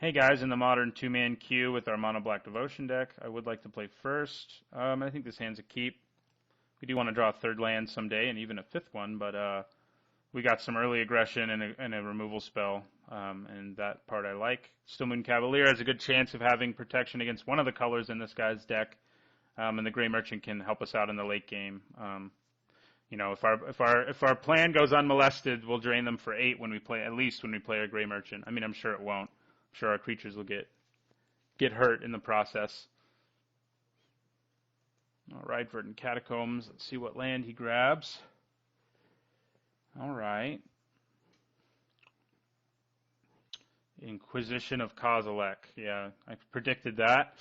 Hey guys, in the modern two-man queue with our mono black devotion deck, I would like to play first. I think this hand's a keep. We do want to draw a third land someday and even a fifth one, but we got some early aggression and a removal spell, and that part I like. Still Moon Cavalier has a good chance of having protection against one of the colors in this guy's deck, and the Gray Merchant can help us out in the late game. If our plan goes unmolested, we'll drain them for 8 when we play, at least when we play a Gray Merchant. I mean, I'm sure it won't. I'm sure our creatures will get hurt in the process. All right, Verdant Catacombs. Let's see what land he grabs. All right. Inquisition of Kozilek. Yeah, I predicted that.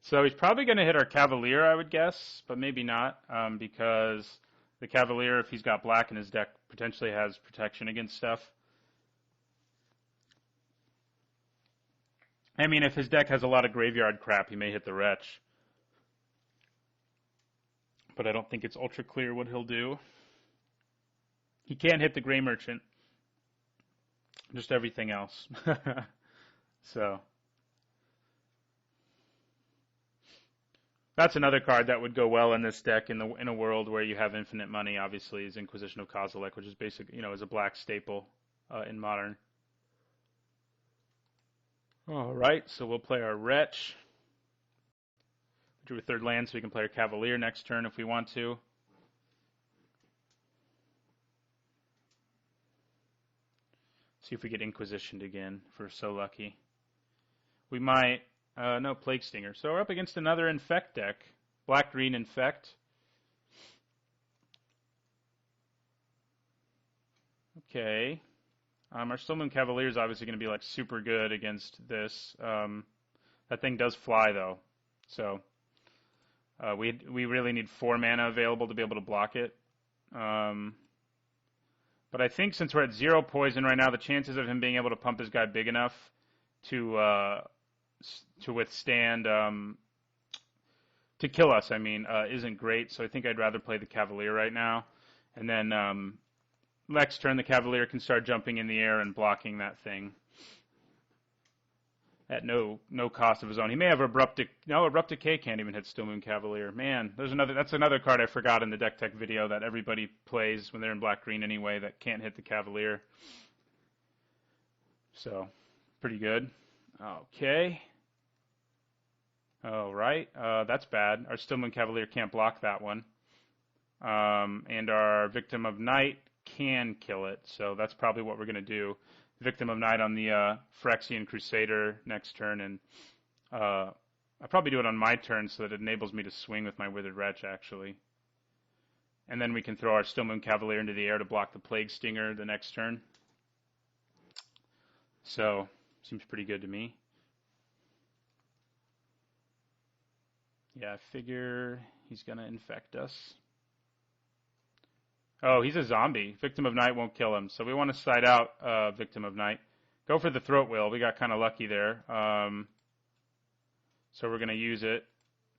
So he's probably going to hit our Cavalier, I would guess, but maybe not, because the Cavalier, if he's got black in his deck, potentially has protection against stuff. I mean, if his deck has a lot of graveyard crap, he may hit the Wretch. But I don't think it's ultra clear what he'll do. He can't hit the Gray Merchant. Just everything else. So. That's another card that would go well in this deck in a world where you have infinite money, obviously, is Inquisition of Kozilek, which is basically, is a black staple in Modern. All right, so we'll play our Wretch. Drew a third land so we can play our Cavalier next turn if we want to. See if we get Inquisitioned again, if we're so lucky. We might, no, Plague Stinger. So we're up against another Infect deck. Black-green Infect. Okay. Our Still Moon Cavalier is obviously going to be like super good against this. That thing does fly though, so we really need 4 mana available to be able to block it. But I think since we're at 0 poison right now, the chances of him being able to pump his guy big enough to withstand to kill us, isn't great. So I think I'd rather play the Cavalier right now, and then. Next turn, the Cavalier can start jumping in the air and blocking that thing at no cost of his own. He may have Abrupt Decay can't even hit Still Moon Cavalier. Man, that's another card I forgot in the deck tech video that everybody plays when they're in black-green anyway that can't hit the Cavalier. So, pretty good. Okay. All right, that's bad. Our Still Moon Cavalier can't block that one. And our Victim of Night can kill it, so that's probably what we're going to do. Victim of Night on the Phyrexian Crusader next turn, and I'll probably do it on my turn so that it enables me to swing with my Withered Wretch, actually. And then we can throw our Still Moon Cavalier into the air to block the Plague Stinger the next turn. So, seems pretty good to me. Yeah, I figure he's going to infect us. Oh, he's a zombie. Victim of Night won't kill him. So we want to side out Victim of Night. Go for the Throat Wheel. We got kind of lucky there. So we're going to use it.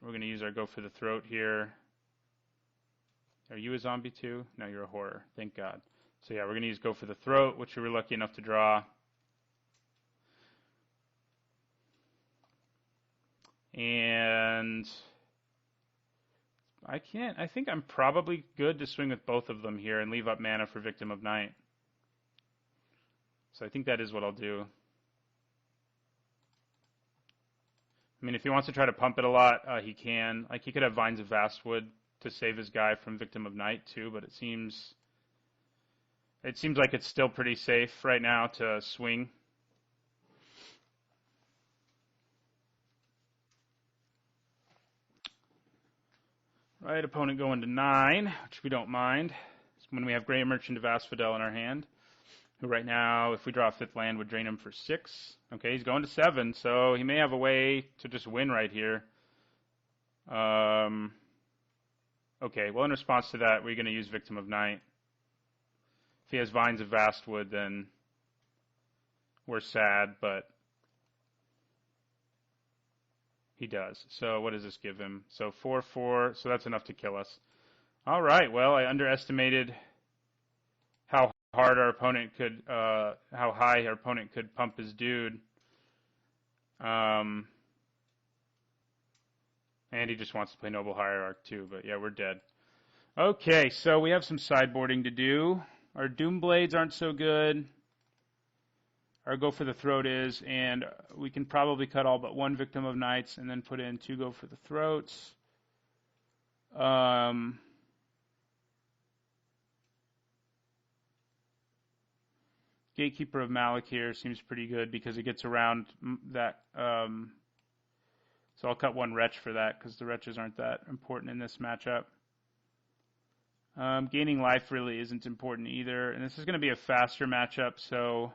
We're going to use our Go for the Throat here. Are you a zombie too? No, you're a horror. Thank God. So yeah, we're going to use Go for the Throat, which we were lucky enough to draw. And I think I'm probably good to swing with both of them here and leave up mana for Victim of Night. So I think that is what I'll do. I mean, if he wants to try to pump it a lot, he can. Like, he could have Vines of Vastwood to save his guy from Victim of Night too, but it seems like it's still pretty safe right now to swing. Right, opponent going to 9, which we don't mind. It's when we have Gray Merchant of Asphodel in our hand, who right now, if we draw a 5th land, would drain him for 6. Okay, he's going to 7, so he may have a way to just win right here. Okay, well, in response to that, we're going to use Victim of Night. If he has Vines of Vastwood, then we're sad, but he does. So what does this give him? So 4/4, so that's enough to kill us. All right, well, I underestimated how hard our opponent could, how high our opponent could pump his dude. And he just wants to play Noble Hierarch too, but yeah, we're dead. Okay, so we have some sideboarding to do. Our Doom Blades aren't so good. Our Go for the Throat is, and we can probably cut all but one Victim of Nights and then put in 2 Go for the Throats. Gatekeeper of Malakir seems pretty good because it gets around that. So I'll cut 1 Wretch for that because the Wretches aren't that important in this matchup. Gaining life really isn't important either, and this is going to be a faster matchup, so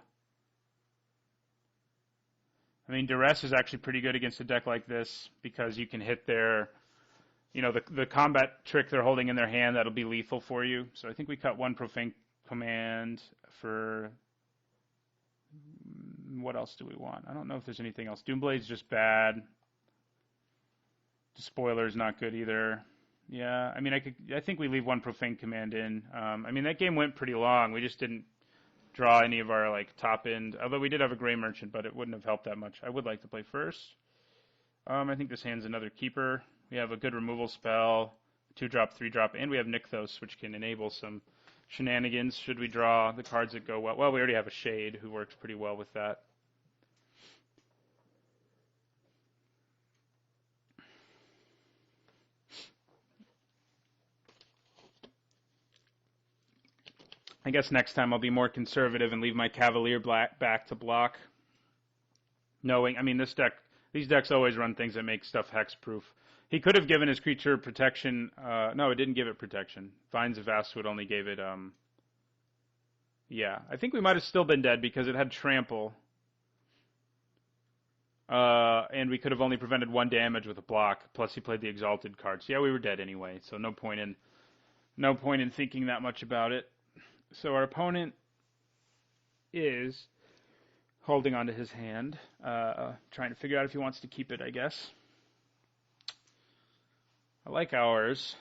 I mean, Duress is actually pretty good against a deck like this because you can hit their, the combat trick they're holding in their hand that'll be lethal for you. So I think we cut 1 Profane Command for, what else do we want? I don't know if there's anything else. Doomblade's just bad. Despoiler's not good either. Yeah, I mean, I think we leave 1 Profane Command in. I mean, that game went pretty long. We just didn't draw any of our top end. Although we did have a Gray Merchant, but it wouldn't have helped that much. I would like to play first. I think this hand's another keeper. We have a good removal spell, 2-drop, 3-drop, and we have Nykthos, which can enable some shenanigans should we draw the cards that go well. Well, we already have a Shade who works pretty well with that. I guess next time I'll be more conservative and leave my Cavalier back to block. Knowing, I mean, these decks always run things that make stuff hexproof. He could have given his creature protection. No, it didn't give it protection. Vines of Vastwood only gave it, yeah. I think we might have still been dead because it had Trample. And we could have only prevented 1 damage with a block. Plus he played the Exalted card. So yeah, we were dead anyway. So no point in thinking that much about it. So our opponent is holding onto his hand, trying to figure out if he wants to keep it, I guess. I like ours.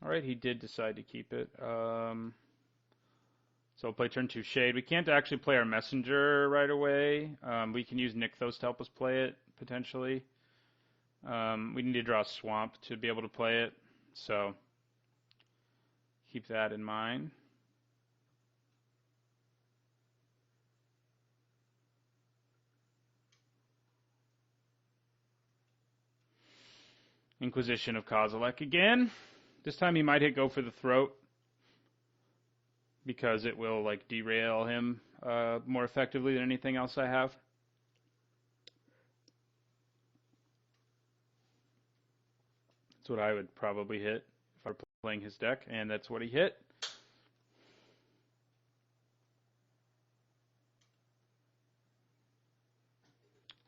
All right, he did decide to keep it. So we'll play turn 2 Shade. We can't actually play our Messenger right away. We can use Nykthos to help us play it, potentially. We need to draw a Swamp to be able to play it, so keep that in mind. Inquisition of Kozilek again. This time he might hit Go for the Throat because it will derail him more effectively than anything else I have. That's what I would probably hit if I were playing his deck, and that's what he hit.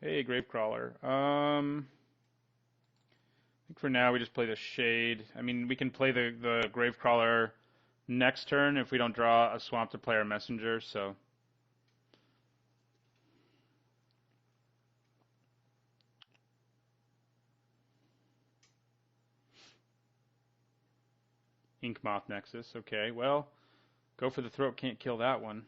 Hey, Gravecrawler. I think for now we just play the Shade. I mean, we can play the Gravecrawler next turn if we don't draw a Swamp to play our Messenger, so... Inkmoth Nexus, okay, well, Go for the Throat can't kill that one.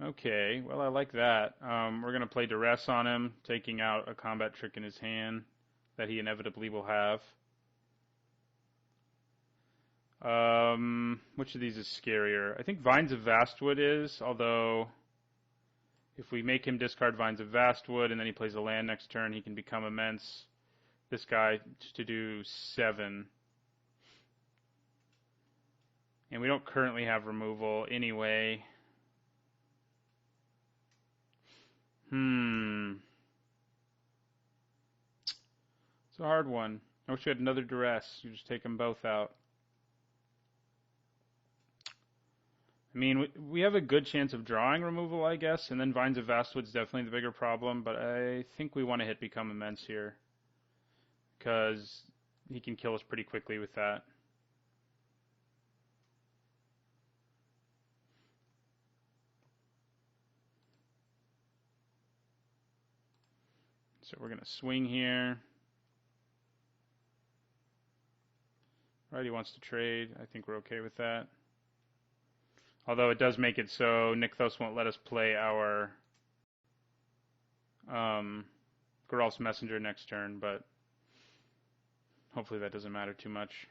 Okay, well, I like that. We're going to play Duress on him, taking out a combat trick in his hand that he inevitably will have. Which of these is scarier? I think Vines of Vastwood is, although if we make him discard Vines of Vastwood and then he plays a land next turn, he can become immense. This guy to do 7. And we don't currently have removal anyway. It's a hard one. I wish we had another Duress. You just take them both out. I mean, we have a good chance of drawing removal, I guess, and then Vines of Vastwood's definitely the bigger problem, but I think we want to hit Become Immense here, because he can kill us pretty quickly with that. So we're going to swing here. Righty wants to trade. I think we're okay with that. Although it does make it so Nykthos won't let us play our Geralf's Messenger next turn, but hopefully that doesn't matter too much.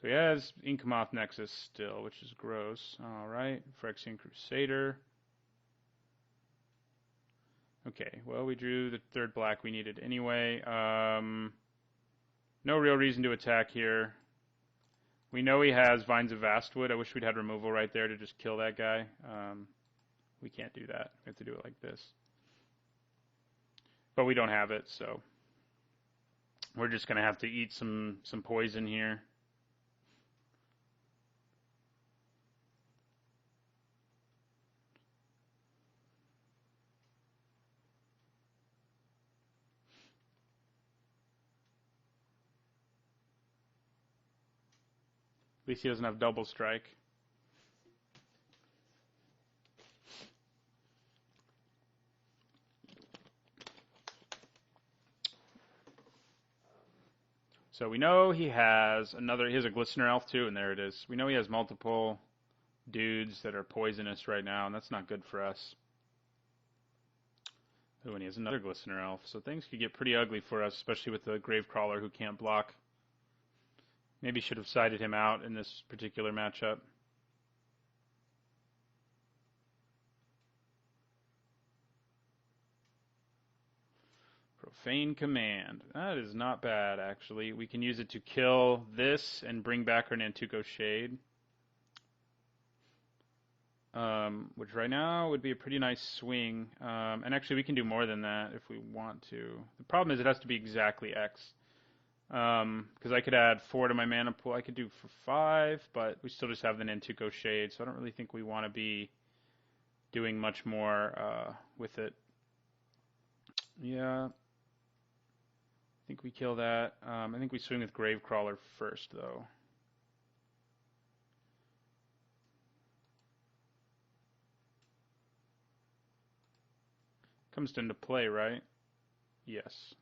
So he has Inkamoth Nexus still, which is gross. Alright, Phyrexian Crusader. Okay, well, we drew the third black we needed anyway. No real reason to attack here. We know he has Vines of Vastwood. I wish we'd had removal right there to just kill that guy. We can't do that. We have to do it like this. But we don't have it, so we're just going to have to eat some poison here. At least he doesn't have double strike. So we know he has he has a Glistener Elf too, and there it is. We know he has multiple dudes that are poisonous right now, and that's not good for us. Oh, and he has another Glistener Elf, so things could get pretty ugly for us, especially with the Gravecrawler who can't block. Maybe should have sided him out in this particular matchup. Profane Command. That is not bad, actually. We can use it to kill this and bring back our Nantuko Shade. Which right now would be a pretty nice swing. And actually we can do more than that if we want to. The problem is it has to be exactly X. Because I could add 4 to my mana pool. I could do for 5, but we still just have the Nantuko Shade, so I don't really think we want to be doing much more with it. Yeah. I think we kill that. I think we swing with Gravecrawler first, though. Comes into play, right? Yes.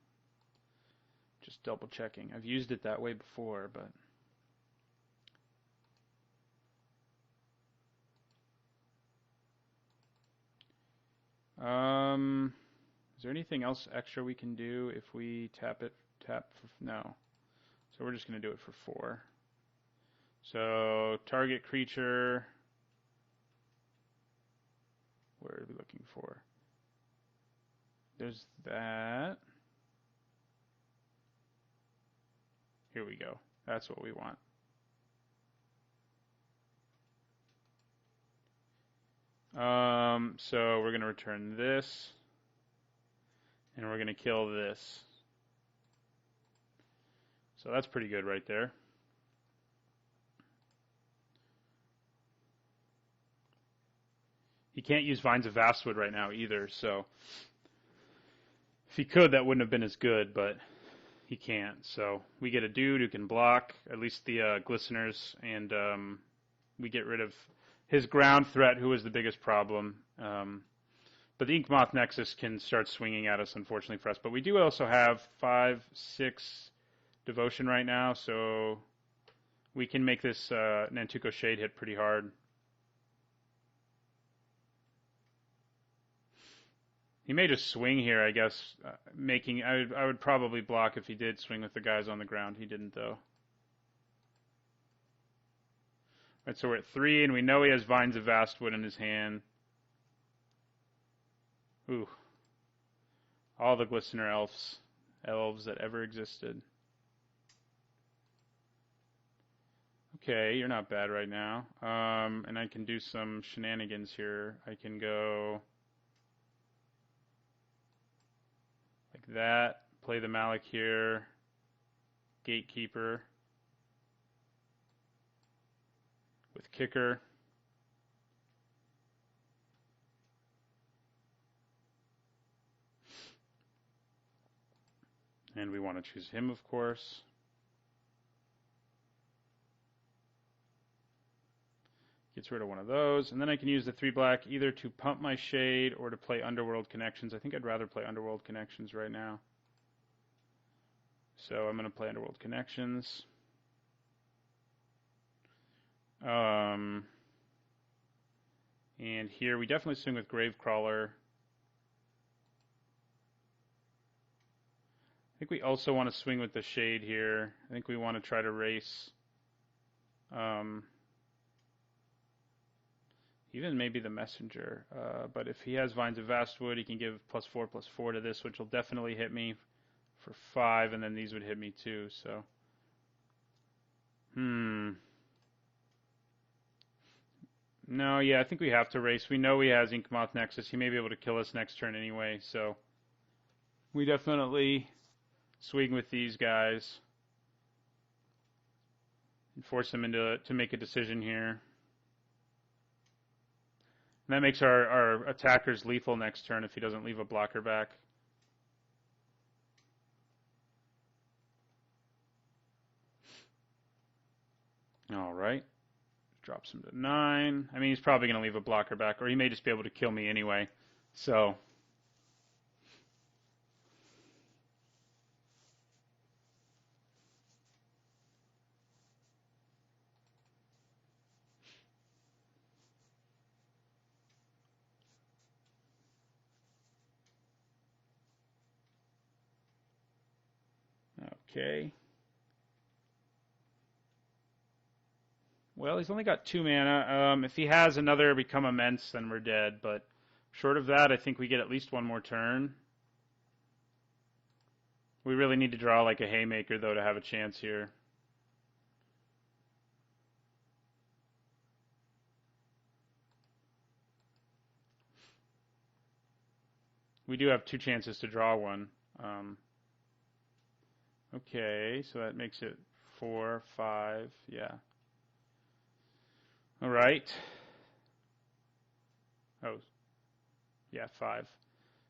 Just double checking. I've used it that way before, but is there anything else extra we can do if we tap it? No. So we're just going to do it for 4. So target creature. Where are we looking for? There's that. Here we go. That's what we want. So we're going to return this, and we're going to kill this. So that's pretty good right there. He can't use Vines of Vastwood right now either, so if he could, that wouldn't have been as good, but he can't. So we get a dude who can block, at least the Glisteners, and we get rid of his ground threat, who was the biggest problem. But the Inkmoth Nexus can start swinging at us, unfortunately for us. But we do also have 5, 6 Devotion right now, so we can make this Nantuko Shade hit pretty hard. He may just swing here, I guess, I would probably block if he did swing with the guys on the ground. He didn't, though. Right, so we're at 3, and we know he has Vines of Vastwood in his hand. Ooh. All the Glistener elves that ever existed. Okay, you're not bad right now. And I can do some shenanigans here. I can go like that, play the Malik here, Gatekeeper with Kicker. And we want to choose him, of course. gets rid of one of those. And then I can use the 3 black either to pump my Shade or to play Underworld Connections. I think I'd rather play Underworld Connections right now. So I'm going to play Underworld Connections. And here we definitely swing with Gravecrawler. I think we also want to swing with the Shade here. I think we want to try to race even maybe the Messenger. But if he has Vines of Vastwood, he can give +4/+4 to this, which will definitely hit me for 5, and then these would hit me too. So, no, yeah, I think we have to race. We know he has Inkmoth Nexus. He may be able to kill us next turn anyway, so we definitely swing with these guys and force him to make a decision here. And that makes our attackers lethal next turn if he doesn't leave a blocker back. All right. Drops him to 9. I mean, he's probably going to leave a blocker back, or he may just be able to kill me anyway. So, okay. Well, he's only got 2 mana. If he has another Become Immense, then we're dead. But short of that, I think we get at least one more turn. We really need to draw like a Haymaker, though, to have a chance here. We do have 2 chances to draw one. Okay, so that makes it 4, 5, yeah. All right. Oh, yeah, 5.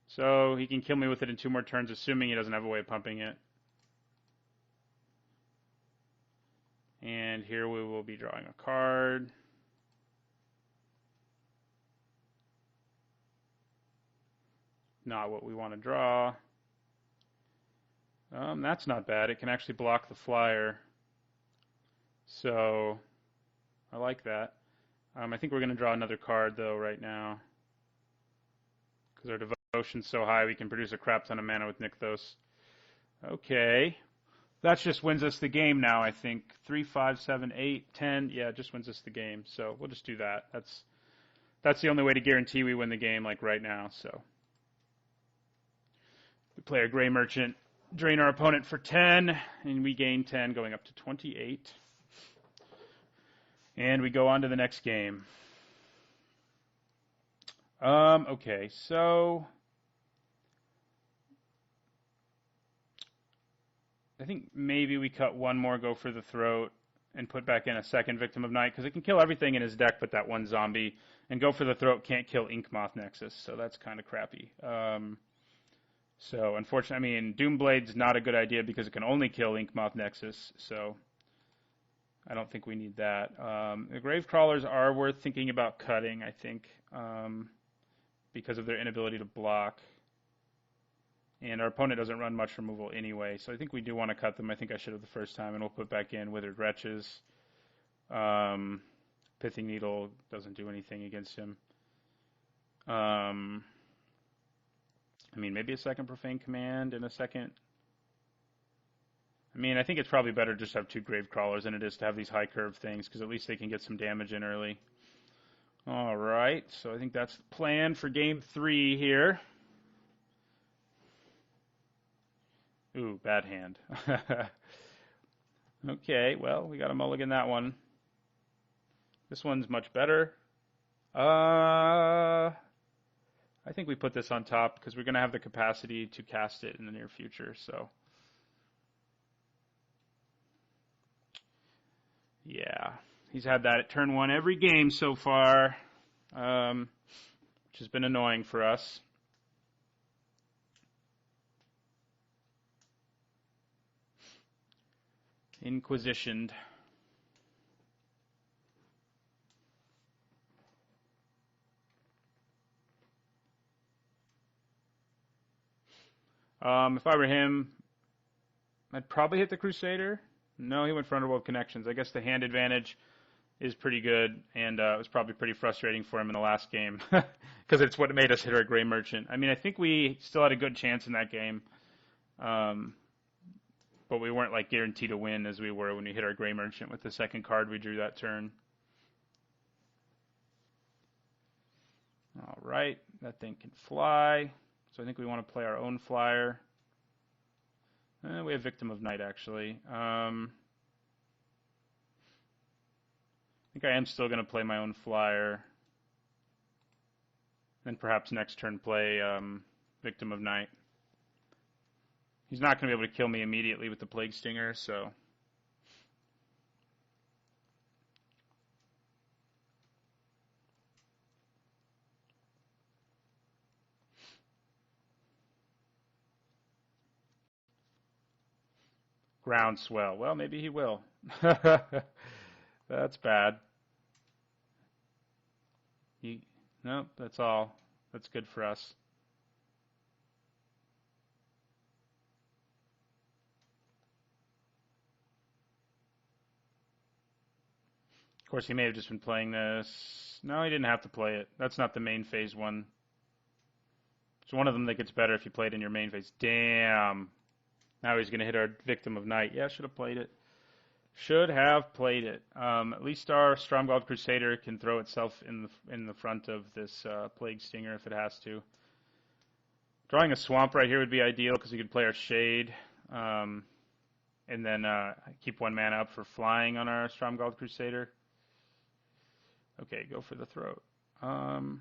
So he can kill me with it in 2 more turns, assuming he doesn't have a way of pumping it. And here we will be drawing a card. Not what we want to draw. That's not bad. It can actually block the flyer. So I like that. I think we're going to draw another card, though, right now. Because our devotion's so high, we can produce a crap ton of mana with Nykthos. Okay. That just wins us the game now, I think. 3, 5, 7, 8, 10. Yeah, it just wins us the game. So we'll just do that. That's the only way to guarantee we win the game, like right now. So we play our Gray Merchant, drain our opponent for 10, and we gain 10, going up to 28. And we go on to the next game. Okay, so I think maybe we cut one more, go for the throat, and put back in a second Victim of Night, because it can kill everything in his deck but that one zombie, and go for the throat can't kill Inkmoth Nexus, so that's kind of crappy. So unfortunately, I mean, Doomblade's not a good idea because it can only kill Inkmoth Nexus, so I don't think we need that. The Gravecrawlers are worth thinking about cutting, I think, because of their inability to block. And our opponent doesn't run much removal anyway, so I think we do want to cut them. I think I should have the first time, and we'll put back in Withered Wretches. Pithing Needle doesn't do anything against him. I mean, maybe a second Profane Command and a second... I mean, I think it's probably better just to have 2 Gravecrawlers than it is to have these high curve things, because at least they can get some damage in early. All right, so I think that's the plan for Game 3 here. Ooh, bad hand. Okay, well, we got to mulligan that one. This one's much better. I think we put this on top because we're going to have the capacity to cast it in the near future, so... Yeah, he's had that at turn 1 every game so far, which has been annoying for us. Inquisitioned. If I were him, I'd probably hit the Crusader. No, he went for Underworld Connections. I guess the hand advantage is pretty good, and it was probably pretty frustrating for him in the last game because it's what made us hit our Gray Merchant. I mean, I think we still had a good chance in that game, but we weren't like guaranteed to win as we were when we hit our Gray Merchant with the second card we drew that turn. All right, that thing can fly, so I think we want to play our own flyer. We have Victim of Night, actually. I think I am still going to play my own flyer. Then perhaps next turn play Victim of Night. He's not going to be able to kill me immediately with the Plague Stinger, so... Groundswell. Well, maybe he will. That's bad. Nope, that's all. That's good for us. Of course, he may have just been playing this. No, he didn't have to play it. That's not the main phase one. It's one of them that gets better if you play it in your main phase. Damn. Now he's going to hit our Victim of Night. Yeah, should have played it. Should have played it. At least our Stromgald Crusader can throw itself in the front of this Plague Stinger if it has to. Drawing a Swamp right here would be ideal because we could play our Shade and then keep 1 mana up for flying on our Stromgald Crusader. Okay, go for the Throat. Well,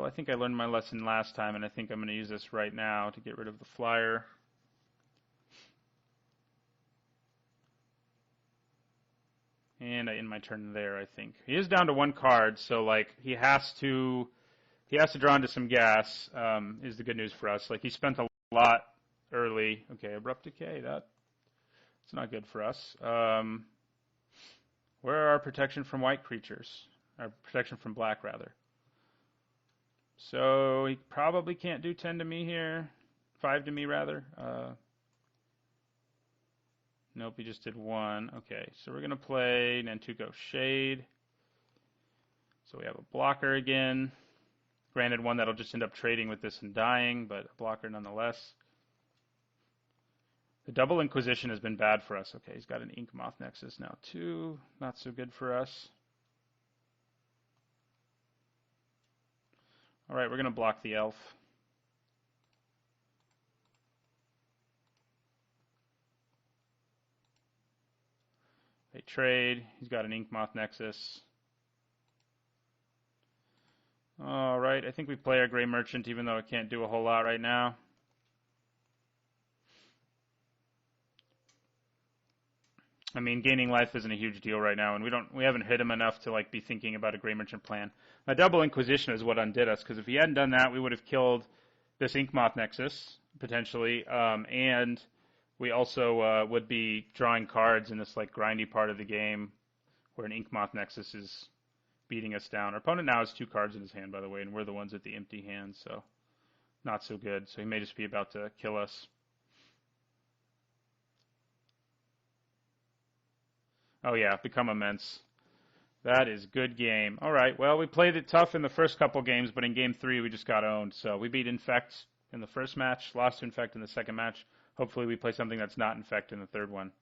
I think I learned my lesson last time, and I think I'm going to use this right now to get rid of the flyer. And I end my turn there, I think. He is down to 1 card, so like he has to draw into some gas. Is the good news for us. Like he spent a lot early. Okay, Abrupt Decay. That's not good for us. Where are our protection from white creatures? Our protection from black, rather. So he probably can't do 10 to me here. 5 to me, rather. Nope, he just did 1. Okay, so we're going to play Nantuko Shade. So we have a blocker again. Granted, one that'll just end up trading with this and dying, but a blocker nonetheless. The double Inquisition has been bad for us. Okay, he's got an Inkmoth Nexus now, too. Not so good for us. All right, we're going to block the elf. They trade. He's got an Inkmoth Nexus. All right, I think we play our Gray Merchant, even though it can't do a whole lot right now. I mean, gaining life isn't a huge deal right now, and we haven't hit him enough to like be thinking about a Gray Merchant plan. A double Inquisition is what undid us, because if he hadn't done that, we would have killed this Inkmoth Nexus potentially, and we also would be drawing cards in this like grindy part of the game where an Inkmoth Nexus is beating us down. Our opponent now has 2 cards in his hand, by the way, and we're the ones with the empty hand, so not so good. So he may just be about to kill us. Oh yeah, Become Immense. That is good game. All right, well, we played it tough in the first couple games, but in game 3 we just got owned. So we beat Infect in the first match, lost to Infect in the second match. Hopefully we play something that's not Infect in the third one.